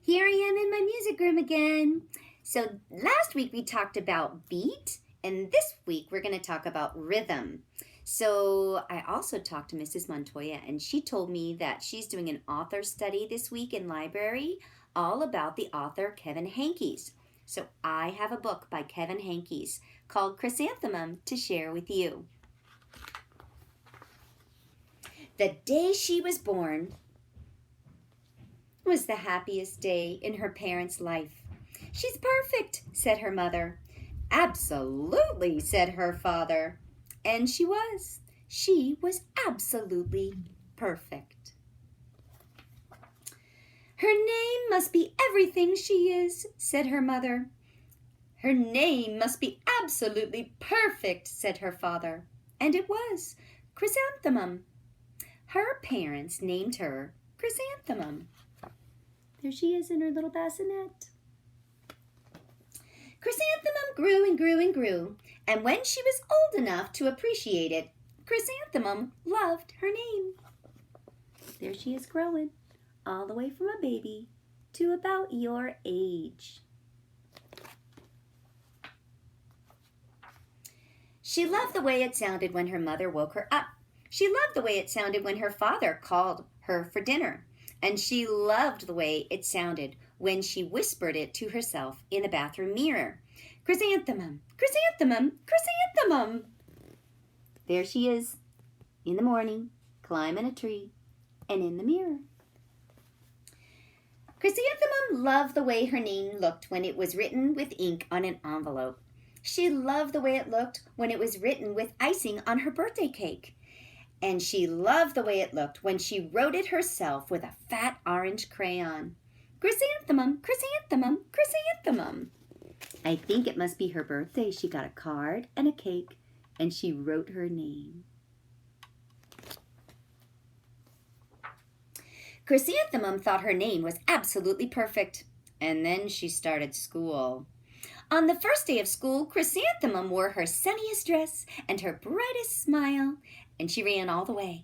Here I am in my music room again. So last week we talked about beat, and this week we're going to talk about rhythm. So I also talked to Mrs. Montoya, and she told me that she's doing an author study this week in library all about the author Kevin Henkes. So I have a book by Kevin Henkes called Chrysanthemum to share with you. The day she was born was the happiest day in her parents' life. She's perfect, said her mother. Absolutely, said her father. And she was. She was absolutely perfect. Her name must be everything she is, said her mother. Her name must be absolutely perfect, said her father. And it was. Chrysanthemum. Her parents named her Chrysanthemum. There she is in her little bassinet. Chrysanthemum grew and grew and grew, and when she was old enough to appreciate it, Chrysanthemum loved her name. There she is growing, all the way from a baby to about your age. She loved the way it sounded when her mother woke her up. She loved the way it sounded when her father called her for dinner. And she loved the way it sounded when she whispered it to herself in the bathroom mirror. Chrysanthemum, chrysanthemum, chrysanthemum. There she is in the morning, climbing a tree and in the mirror. Chrysanthemum loved the way her name looked when it was written with ink on an envelope. She loved the way it looked when it was written with icing on her birthday cake. And she loved the way it looked when she wrote it herself with a fat orange crayon. Chrysanthemum, chrysanthemum, chrysanthemum. I think it must be her birthday. She got a card and a cake, and she wrote her name. Chrysanthemum thought her name was absolutely perfect, and then she started school. On the first day of school, Chrysanthemum wore her sunniest dress and her brightest smile, and she ran all the way.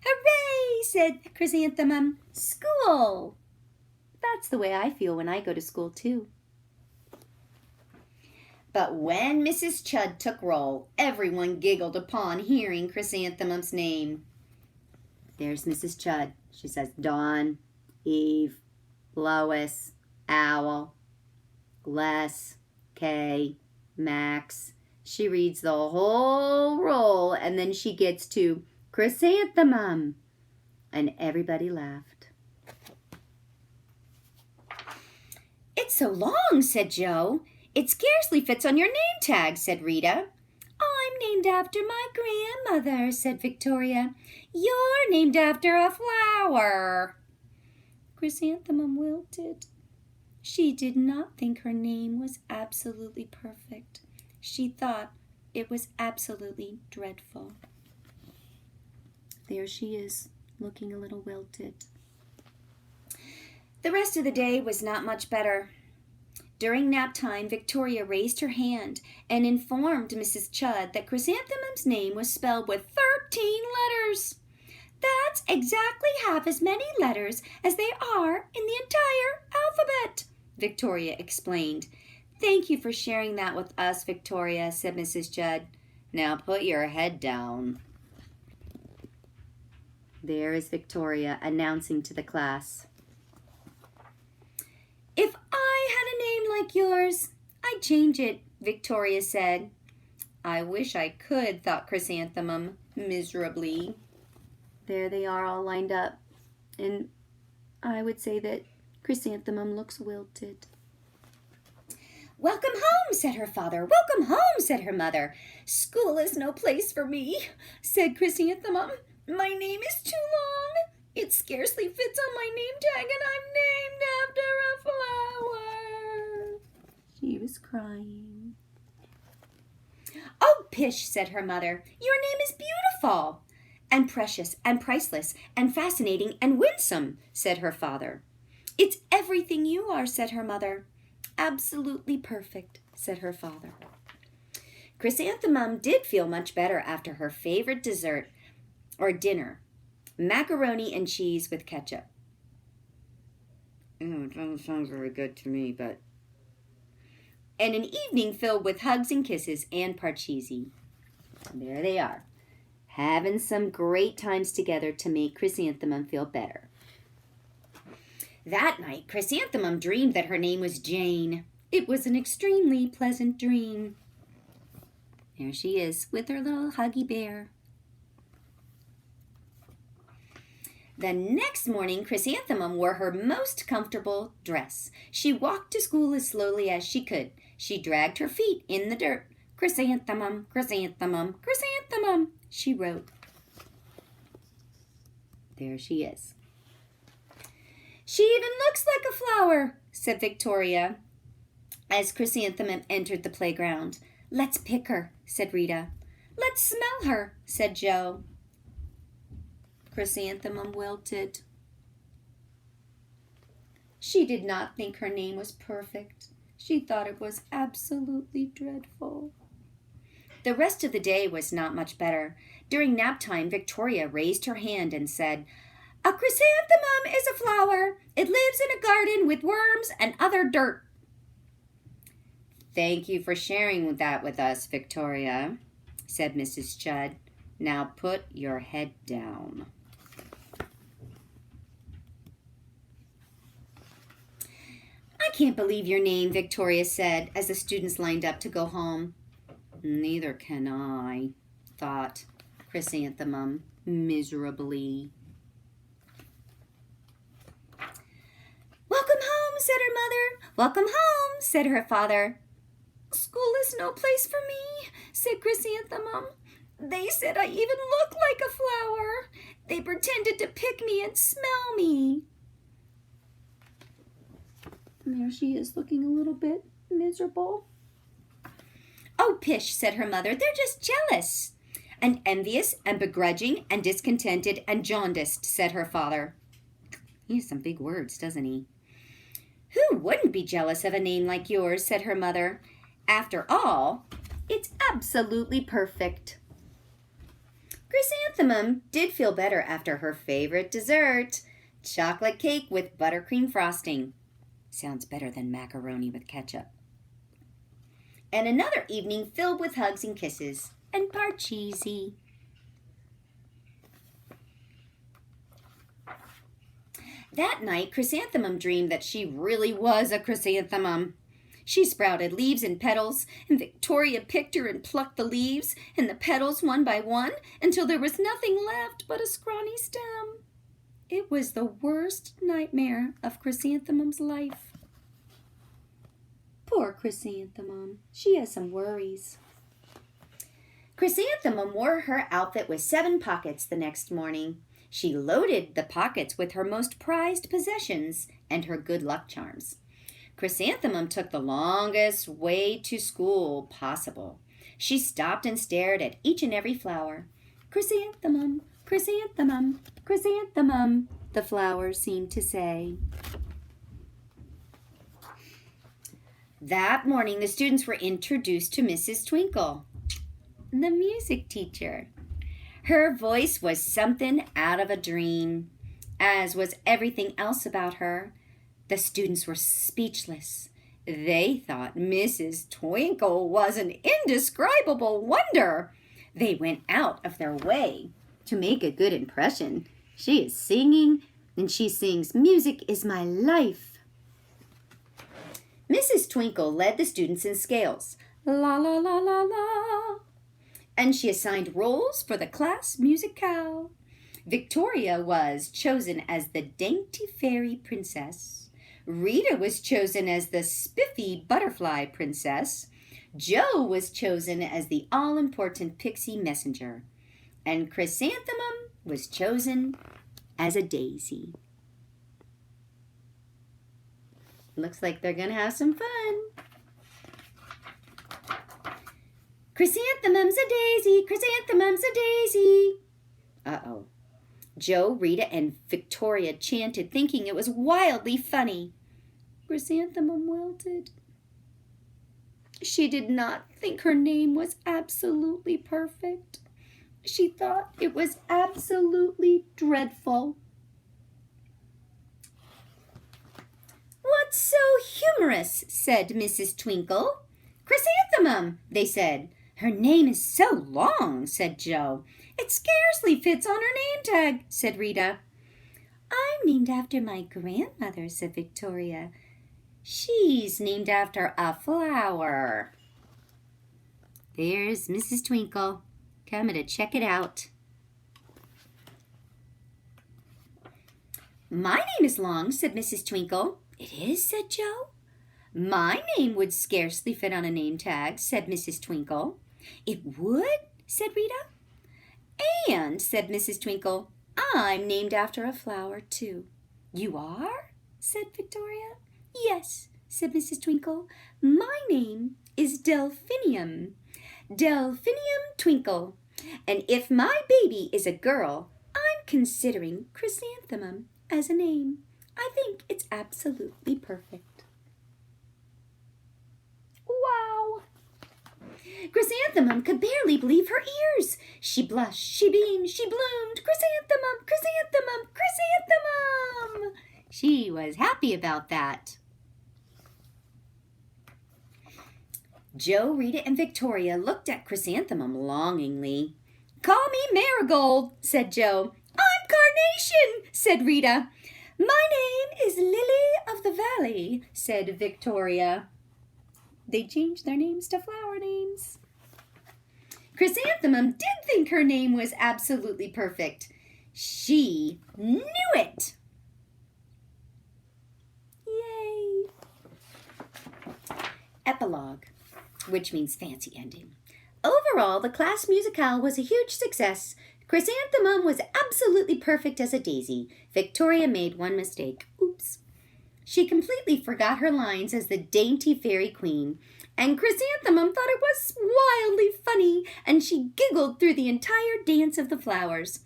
Hooray, said Chrysanthemum. School! That's the way I feel when I go to school, too. But when Mrs. Chud took roll, everyone giggled upon hearing Chrysanthemum's name. There's Mrs. Chud. She says, Dawn, Eve, Lois, Owl, Les, Kay, Max. She reads the whole roll and then she gets to Chrysanthemum. And everybody laughed. It's so long, said Joe. It scarcely fits on your name tag, said Rita. I'm named after my grandmother, said Victoria. You're named after a flower. Chrysanthemum wilted. She did not think her name was absolutely perfect. She thought it was absolutely dreadful. There she is, looking a little wilted. The rest of the day was not much better. During nap time, Victoria raised her hand and informed Mrs. Chud that Chrysanthemum's name was spelled with 13 letters. That's exactly half as many letters as they are in the entire alphabet, Victoria explained. Thank you for sharing that with us, Victoria, said Mrs. Chud. Now put your head down. There is Victoria announcing to the class. If I had a name like yours, I'd change it, Victoria said. I wish I could, thought Chrysanthemum miserably. There they are all lined up, and I would say that Chrysanthemum looks wilted. Welcome home, said her father. Welcome home, said her mother. School is no place for me, said Chrysanthemum. My name is too long. It scarcely fits on my name tag, and I'm named after a flower. She was crying. Oh, pish, said her mother. Your name is beautiful. And precious and priceless and fascinating and winsome, said her father. It's everything you are, said her mother. Absolutely perfect, said her father. Chrysanthemum did feel much better after her favorite dessert or dinner, macaroni and cheese with ketchup. It doesn't sound very good to me, but... And an evening filled with hugs and kisses and parcheesi. There they are, having some great times together to make Chrysanthemum feel better. That night, Chrysanthemum dreamed that her name was Jane. It was an extremely pleasant dream. There she is with her little huggy bear. The next morning, Chrysanthemum wore her most comfortable dress. She walked to school as slowly as she could. She dragged her feet in the dirt. Chrysanthemum, chrysanthemum, chrysanthemum, she wrote. There she is. She even looks like a flower, said Victoria, as Chrysanthemum entered the playground. Let's pick her, said Rita. Let's smell her, said Joe. Chrysanthemum wilted. She did not think her name was perfect. She thought it was absolutely dreadful. The rest of the day was not much better. During nap time, Victoria raised her hand and said, A chrysanthemum is a flower. It lives in a garden with worms and other dirt. Thank you for sharing that with us, Victoria, said Mrs. Judd. Now put your head down. I can't believe your name, Victoria said as the students lined up to go home. Neither can I, thought Chrysanthemum miserably. Welcome home, said her mother. Welcome home, said her father. School is no place for me, said Chrysanthemum. They said I even look like a flower. They pretended to pick me and smell me. And there she is, looking a little bit miserable. Oh, pish, said her mother. They're just jealous. And envious and begrudging and discontented and jaundiced, said her father. He has some big words, doesn't he? Who wouldn't be jealous of a name like yours, said her mother. After all, it's absolutely perfect. Chrysanthemum did feel better after her favorite dessert, chocolate cake with buttercream frosting. Sounds better than macaroni with ketchup. And another evening filled with hugs and kisses and parcheesi. That night, Chrysanthemum dreamed that she really was a chrysanthemum. She sprouted leaves and petals, and Victoria picked her and plucked the leaves and the petals one by one until there was nothing left but a scrawny stem. It was the worst nightmare of Chrysanthemum's life. Poor Chrysanthemum. She has some worries. Chrysanthemum wore her outfit with 7 pockets the next morning. She loaded the pockets with her most prized possessions and her good luck charms. Chrysanthemum took the longest way to school possible. She stopped and stared at each and every flower. Chrysanthemum, chrysanthemum, chrysanthemum, the flowers seemed to say. That morning, the students were introduced to Mrs. Twinkle, the music teacher. Her voice was something out of a dream, as was everything else about her. The students were speechless. They thought Mrs. Twinkle was an indescribable wonder. They went out of their way to make a good impression. She is singing, and she sings, "Music is my life." Mrs. Twinkle led the students in scales. La, la, la, la, la. And she assigned roles for the class musicale. Victoria was chosen as the dainty fairy princess. Rita was chosen as the spiffy butterfly princess. Joe was chosen as the all-important pixie messenger. And Chrysanthemum was chosen as a daisy. Looks like they're going to have some fun. Chrysanthemum's a daisy, chrysanthemum's a daisy. Uh-oh. Joe, Rita, and Victoria chanted, thinking it was wildly funny. Chrysanthemum wilted. She did not think her name was absolutely perfect. She thought it was absolutely dreadful. humorous, said Mrs. Twinkle. Chrysanthemum, they said. Her name is so long, said Joe. It scarcely fits on her name tag, said Rita. I'm named after my grandmother, said Victoria. She's named after a flower. There's Mrs. Twinkle. Coming to check it out. My name is long, said Mrs. Twinkle. It is, said Joe. My name would scarcely fit on a name tag, said Mrs. Twinkle. It would, said Rita. And, said Mrs. Twinkle, I'm named after a flower, too. You are? Said Victoria. Yes, said Mrs. Twinkle. My name is Delphinium. Delphinium Twinkle. And if my baby is a girl, I'm considering Chrysanthemum as a name. I think it's absolutely perfect. Wow! Chrysanthemum could barely believe her ears. She blushed, she beamed, she bloomed. Chrysanthemum, chrysanthemum, chrysanthemum! She was happy about that. Joe, Rita, and Victoria looked at Chrysanthemum longingly. Call me Marigold, said Joe. I'm Carnation, said Rita. My name is Lily of the Valley, said Victoria. They changed their names to flower names. Chrysanthemum did think her name was absolutely perfect. She knew it. Yay! Epilogue, which means fancy ending. Overall, the class musicale was a huge success. Chrysanthemum was absolutely perfect as a daisy. Victoria made one mistake. Oops. She completely forgot her lines as the dainty fairy queen, and Chrysanthemum thought it was wildly funny, and she giggled through the entire dance of the flowers.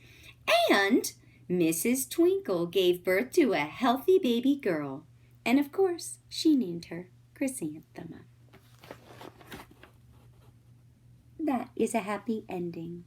And Mrs. Twinkle gave birth to a healthy baby girl, and of course, she named her Chrysanthemum. That is a happy ending.